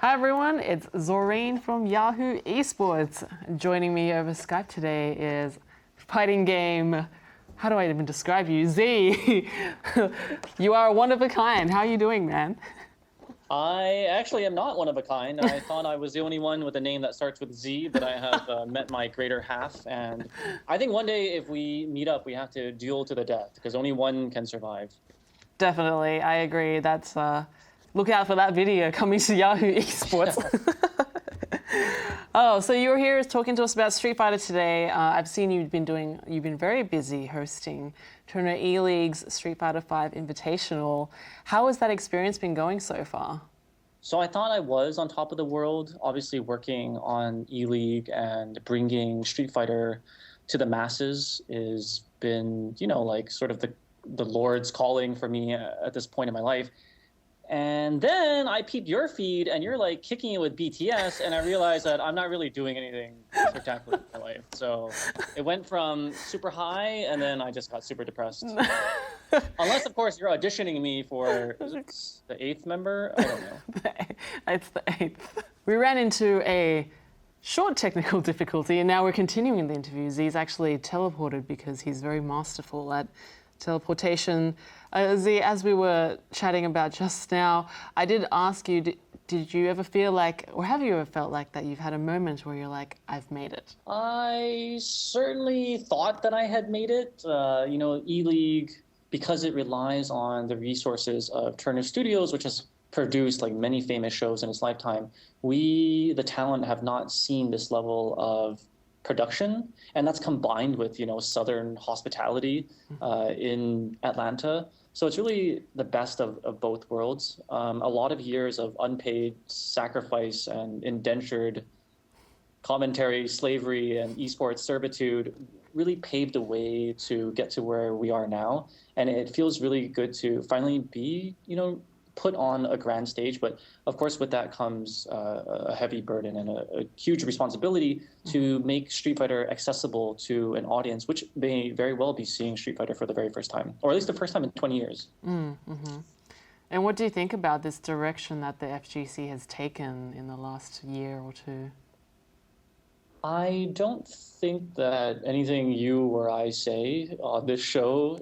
Hi everyone, it's Zoreen from Yahoo Esports. Joining me over Skype today is fighting game, how do I even describe you? Z. You are one of a kind. How are you doing, man? I actually am not one of a kind. I thought I was the only one with a name that starts with Z, but I have met my greater half. And I think one day if we meet up, we have to duel to the death because only one can survive. Definitely, I agree. That's look out for that video coming to Yahoo Esports. Oh, so you're here talking to us about Street Fighter today. I've seen you've been very busy hosting Turner E-League's Street Fighter V Invitational. How has that experience been going so far? So I thought I was on top of the world, obviously working on E-League and bringing Street Fighter to the masses has been, like sort of the Lord's calling for me at this point in my life. And then I peeped your feed and you're like kicking it with BTS and I realized that I'm not really doing anything spectacular in my life. So it went from super high and then I just got super depressed. Unless, of course, you're auditioning me for the 8th member. I don't know. It's the 8th. We ran into a short technical difficulty and now we're continuing the interview. Z's actually teleported because he's very masterful at teleportation. Z, as we were chatting about just now, I did ask you, did you ever feel like, or have you ever felt like that you've had a moment where you're like, I've made it? I certainly thought that I had made it. E-League, because it relies on the resources of Turner Studios, which has produced like many famous shows in its lifetime, we, the talent, have not seen this level of production, and that's combined with Southern hospitality in Atlanta. So it's really the best of both worlds. A lot of years of unpaid sacrifice and indentured commentary, slavery, and esports servitude really paved the way to get to where we are now. And it feels really good to finally be, put on a grand stage. But of course, with that comes a heavy burden and a huge responsibility to make Street Fighter accessible to an audience, which may very well be seeing Street Fighter for the very first time, or at least the first time in 20 years. Mm-hmm. And what do you think about this direction that the FGC has taken in the last year or two? I don't think that anything you or I say on this show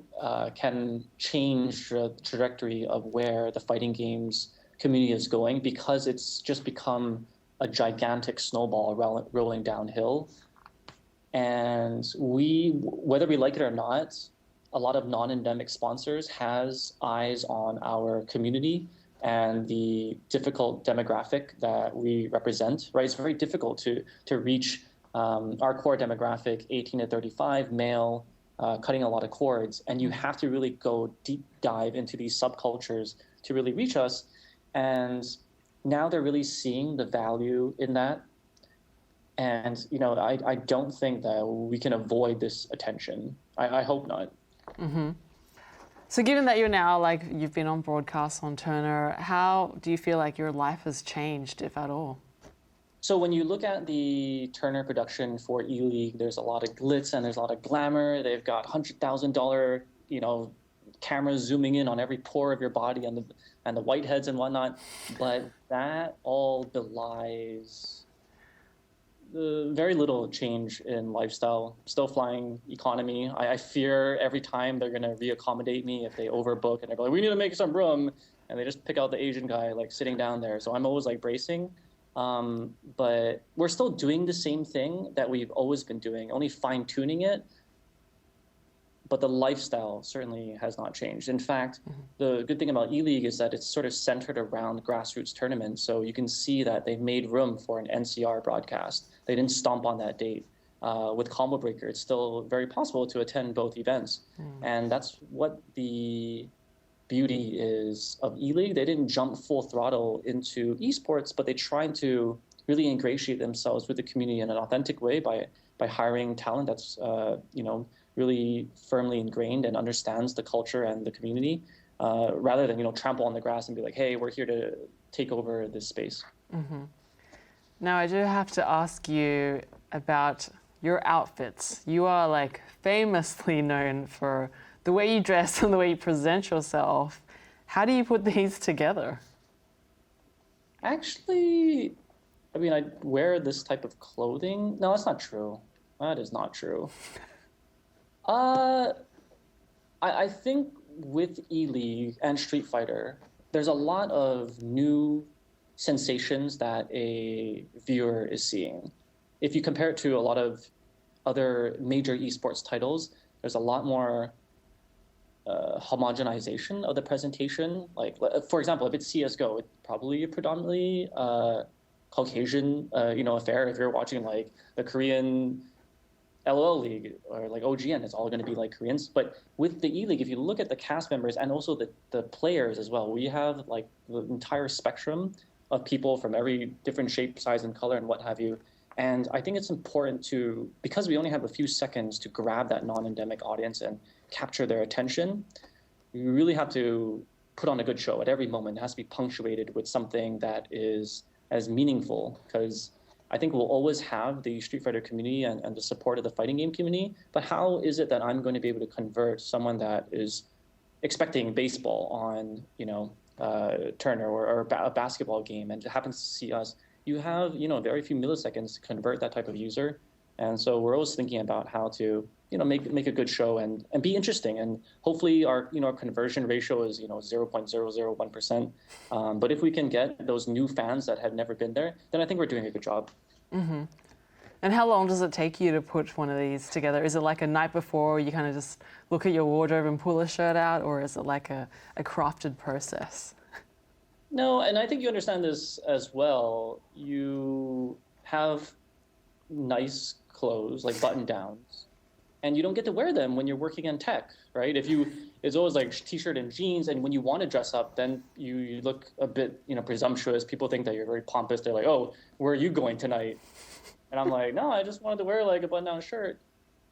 can change the trajectory of where the fighting games community is going, because it's just become a gigantic snowball rolling downhill. And whether we like it or not, a lot of non-endemic sponsors has eyes on our community and the difficult demographic that we represent, right? It's very difficult to reach our core demographic, 18 to 35, male, cutting a lot of cords, and you have to really go deep dive into these subcultures to really reach us. And now they're really seeing the value in that. And, I don't think that we can avoid this attention. I hope not. Mm-hmm. So given that you're now, you've been on broadcast on Turner, how do you feel like your life has changed, if at all? So when you look at the Turner production for E-League, there's a lot of glitz and there's a lot of glamour. They've got $100,000, cameras zooming in on every pore of your body and the whiteheads and whatnot. But that all belies the very little change in lifestyle. Still flying economy. I fear every time they're going to reaccommodate me if they overbook and they're like, we need to make some room. And they just pick out the Asian guy sitting down there. So I'm always bracing. But we're still doing the same thing that we've always been doing, only fine-tuning it. But the lifestyle certainly has not changed. In fact, the good thing about E-League is that it's sort of centered around grassroots tournaments. So you can see that they've made room for an NCR broadcast. They didn't stomp on that date. With Combo Breaker, it's still very possible to attend both events. And that's what the beauty is of E-League. They didn't jump full throttle into esports, but they tried to really ingratiate themselves with the community in an authentic way by hiring talent that's really firmly ingrained and understands the culture and the community, rather than trample on the grass and be like, hey, we're here to take over this space. Mm-hmm. Now I do have to ask you about your outfits. You are famously known for the way you dress and the way you present yourself. How do you put these together? Actually, I mean, I wear this type of clothing. No, that's not true. That is not true. Uh, I think with E-League and Street Fighter, there's a lot of new sensations that a viewer is seeing. If you compare it to a lot of other major esports titles, there's a lot more homogenization of the presentation. Like, for example, if it's CS:GO, it's probably a predominantly Caucasian, affair. If you're watching like the Korean LOL League or like OGN, it's all going to be like Koreans. But with the E League, if you look at the cast members and also the players as well, we have like the entire spectrum of people from every different shape, size, and color, and what have you. And I think it's important to, because we only have a few seconds to grab that non-endemic audience and capture their attention, we really have to put on a good show at every moment. It has to be punctuated with something that is as meaningful, because I think we'll always have the Street Fighter community and the support of the fighting game community, but how is it that I'm going to be able to convert someone that is expecting baseball on, Turner or a basketball game and happens to see us? You have, very few milliseconds to convert that type of user. And so we're always thinking about how to, make a good show and be interesting. And hopefully our conversion ratio is, 0.001%. But if we can get those new fans that have never been there, then I think we're doing a good job. Mm-hmm. And how long does it take you to put one of these together? Is it like a night before you kind of just look at your wardrobe and pull a shirt out, or is it like a crafted process? No, and I think you understand this as well. You have nice clothes, like button downs, and you don't get to wear them when you're working in tech, right? It's always like t-shirt and jeans, and when you want to dress up, then you look a bit, presumptuous. People think that you're very pompous. They're like, "Oh, where are you going tonight?" And I'm like, "No, I just wanted to wear like a button-down shirt."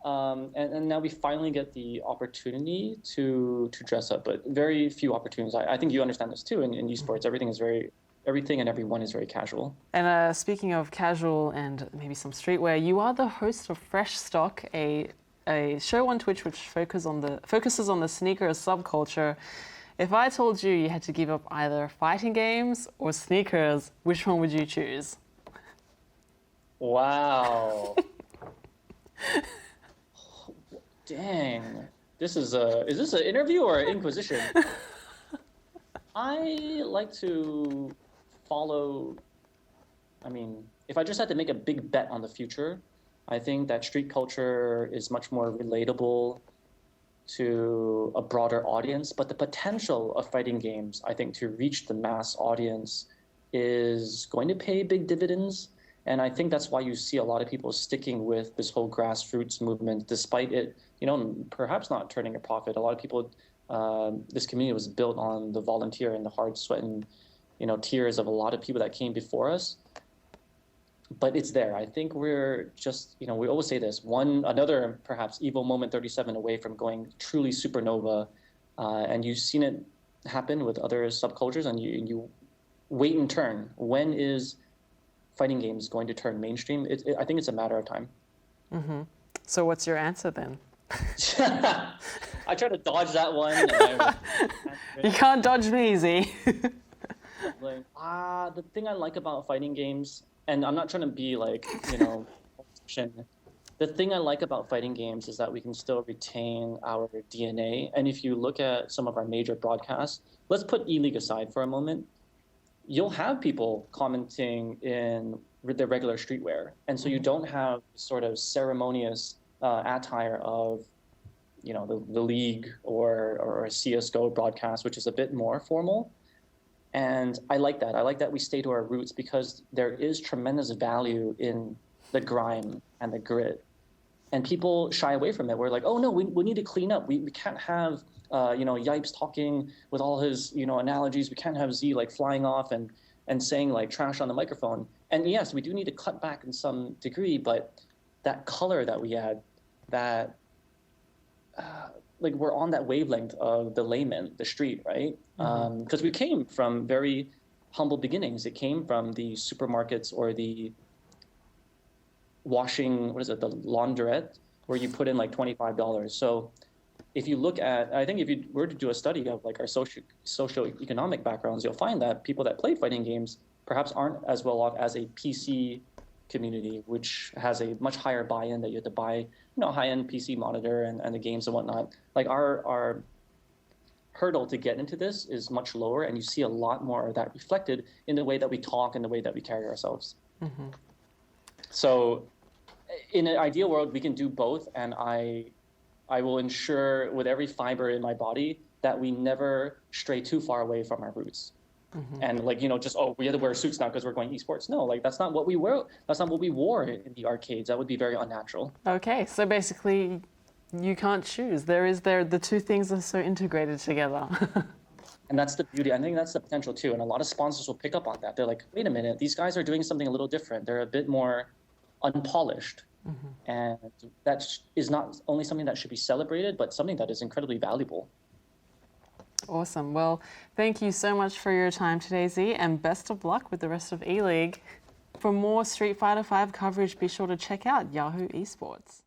And now we finally get the opportunity to dress up, but very few opportunities. I think you understand this too. In esports, everything and everyone is very casual. And speaking of casual and maybe some streetwear, you are the host of Fresh Stock, a show on Twitch which focuses on the sneaker subculture. If I told you you had to give up either fighting games or sneakers, which one would you choose? Wow. Dang. Is this an interview or an inquisition? I like to follow, if I just had to make a big bet on the future, I think that street culture is much more relatable to a broader audience, but the potential of fighting games, I think, to reach the mass audience is going to pay big dividends. And I think that's why you see a lot of people sticking with this whole grassroots movement, despite it, perhaps not turning a profit. A lot of people, this community was built on the volunteer and the hard sweat and, tears of a lot of people that came before us. But it's there. I think we're just, we always say this, another perhaps Evo Moment 37 away from going truly supernova. And you've seen it happen with other subcultures, and you wait and turn. When is fighting games going to turn mainstream? I think it's a matter of time. Mm-hmm. So what's your answer then? I try to dodge that one. You can't dodge me, Z. The thing I like about fighting games, and I'm not trying to be like, the thing I like about fighting games is that we can still retain our DNA. And if you look at some of our major broadcasts, let's put E-League aside for a moment. You'll have people commenting in their regular streetwear. And so you don't have sort of ceremonious attire of, the league or a CS:GO broadcast, which is a bit more formal. And I like that. I like that we stay to our roots, because there is tremendous value in the grime and the grit. And people shy away from it. We're like, oh no, we need to clean up. We can't have Yipes talking with all his analogies. We can't have Z like flying off and saying like trash on the microphone. And yes, we do need to cut back in some degree, but that color that we add, that we're on that wavelength of the layman, the street, right? Because we came from very humble beginnings. It came from the supermarkets or the washing, the laundrette, where you put in like $25. So if you look at, I think if you were to do a study of like our socioeconomic backgrounds, you'll find that people that play fighting games perhaps aren't as well off as a PC community, which has a much higher buy-in, that you have to buy, high-end PC monitor and the games and whatnot. Like our hurdle to get into this is much lower, and you see a lot more of that reflected in the way that we talk and the way that we carry ourselves. So in an ideal world, we can do both, and I will ensure with every fiber in my body that we never stray too far away from our roots. And just, we have to wear suits now because we're going esports. No, that's not what we wear. That's not what we wore in the arcades. That would be very unnatural. Okay, so basically you can't choose. The two things are so integrated together. And that's the beauty. I think that's the potential too. And a lot of sponsors will pick up on that. They're like, wait a minute, these guys are doing something a little different. They're a bit more unpolished. And that is not only something that should be celebrated, but something that is incredibly valuable. Awesome. Well, thank you so much for your time today, Z, and best of luck with the rest of E-League. For more Street Fighter V coverage, be sure to check out Yahoo Esports.